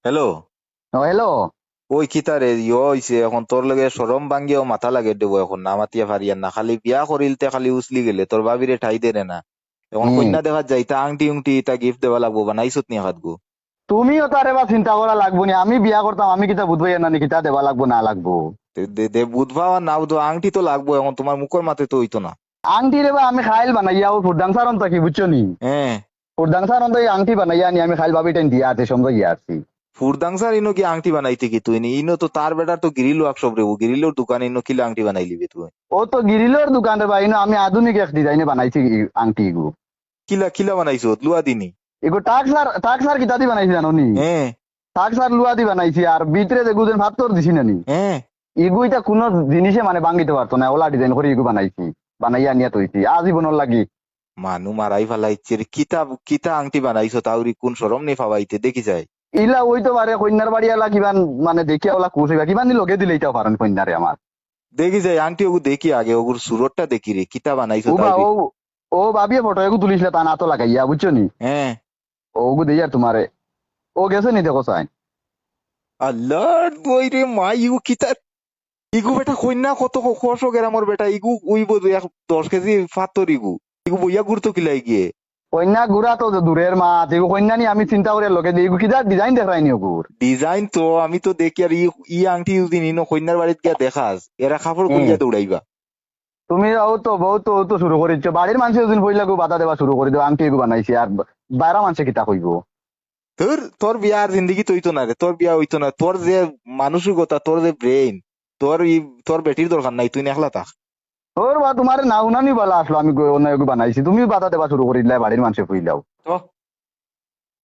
Hello. Hello. ওই কিতারে হইছে এখন তোর লগে সরম ভাঙ্গিও মাথা লাগে দেবো এখন না মাতিয়া পারিয়ান না খালি বিয়া করিলতে খালি উসলি গেলে তোর ভাবিরে ঠাই দেরে না এখন হুম। কন্যা দেখা যায় তা আংটি উংটি তা গিফট দেওয়া লাগবো বানাইছত নি হাত গো। তুমিও তার এবার চিন্তা করা লাগবো নি, আমি বিয়া করতাম, আমি কিতা বুঝবাই না কিতা দেবা লাগবো না লাগবো। দে দে বুধবা আর না বুধবা আংটি তো লাগবো এখন তোমার মুখের মাথায় তো হইতো না। আংটি রে বা আমি খাইল বানাইয়া ও ফুরদাং সারন থাকি বুঝছো নি। হ্যাঁ। ফুরদাং সারন তো এই আংটি বানাইয়া নি আমি খাইল ভাবি টেন দিয়া আছে সময় গিয়া আছি। ফুরদাংসার ইনো কি আংটি বানাইতে কি তুই নি ইনো তো তার বেটার তো গিরিল ওয়ার্কশপ রে ও গিরিলোর দোকানে ইনো কিলা আংটি বানাই লিবি তুই। ও তো গিরিলোর দোকান রে ভাই, আমি আধুনিক এক ডিজাইনে বানাইছি আংটি এগু। কিলা কিলা বানাইছো লুয়া দিনি। এগু টাকসার কিতা দি বানাইছি জানো নি? হ্যাঁ। টাকসার লুয়া দি বানাইছি আর ভিতরে যে গুজেন ভাত তোর দিছি না নি। হ্যাঁ। এগু এটা কোনো জিনিসে মানে ভাঙ্গিতে পারতো না, ওলা ডিজাইন করে এগু বানাইছি, বানাইয়া নিয়া তৈছি আজীবনের লাগি। মানু মারাই ফেলাইছে রে কিতা কিতা আংটি বানাইছো তাউরি কোন সরম নি ফাবাইতে দেখি যায়। ইলা ওই তো পারে কন্যার বাড়ি এলা কিমান মানে দেখিয়া ওলা কুশ হইবা কিমান দিন লগে দিলে এটাও পারেন কন্যারে আমার। দেখি যায় আংটি ওগু দেখি আগে ওগুর সুরতটা দেখি রে কিতা বানাইছো ও বা তাউরি। ও ও ভাবিয়ে ফটো এগু তুলিছিল তা না তো লাগাইয়া বুঝছো নি। হ্যাঁ। ওগু দিয়ে আর তোমারে ও গেছে নি দেখো সাইন। আল্লাহ বই রে মা ইগু কিতা ইগু বেটা কন্যা কত কষ গেরামর বেটা ইগু উইব 10 কেজি ফাতর ইগু ইগু বইয়া গুরতো কিলাই গিয়ে। কন্যা গুড়া তো দূরের মা এগু কন্যা নি আমি চিন্তা করে লগে দিই এগু কিটা ডিজাইন দেখাইনি ওগুর। ডিজাইন তো আমি তো দেখি আর ই আংটি দিন ইনো কন্যার বাড়িত গিয়া দেখাস এরা কাপড় খুলিয়া দৌড়াইবা। তুমি ও তো শুরু করিছো বাড়ির মানুষ ওদিন বইলাগু বাধা দেওয়া শুরু করে দেবো আংটি এগু বানাইছি আর বাইরা মানুষে কিতা কইব। তোর তোর বিয়া আর জিন্দগি তো হইতো না রে তোর বিয়া হইতো না তোর যে মানসিকতা তোর যে ব্রেইন তোর বেটির দরকার নাই তুই একলা থাক। ওর বা তোমার না উনানি বলা আসলো আমি অন্য এগু বানাইছি তুমি বাধা দেওয়া শুরু করে দিলে বাড়ির মানুষে কইলাও। তো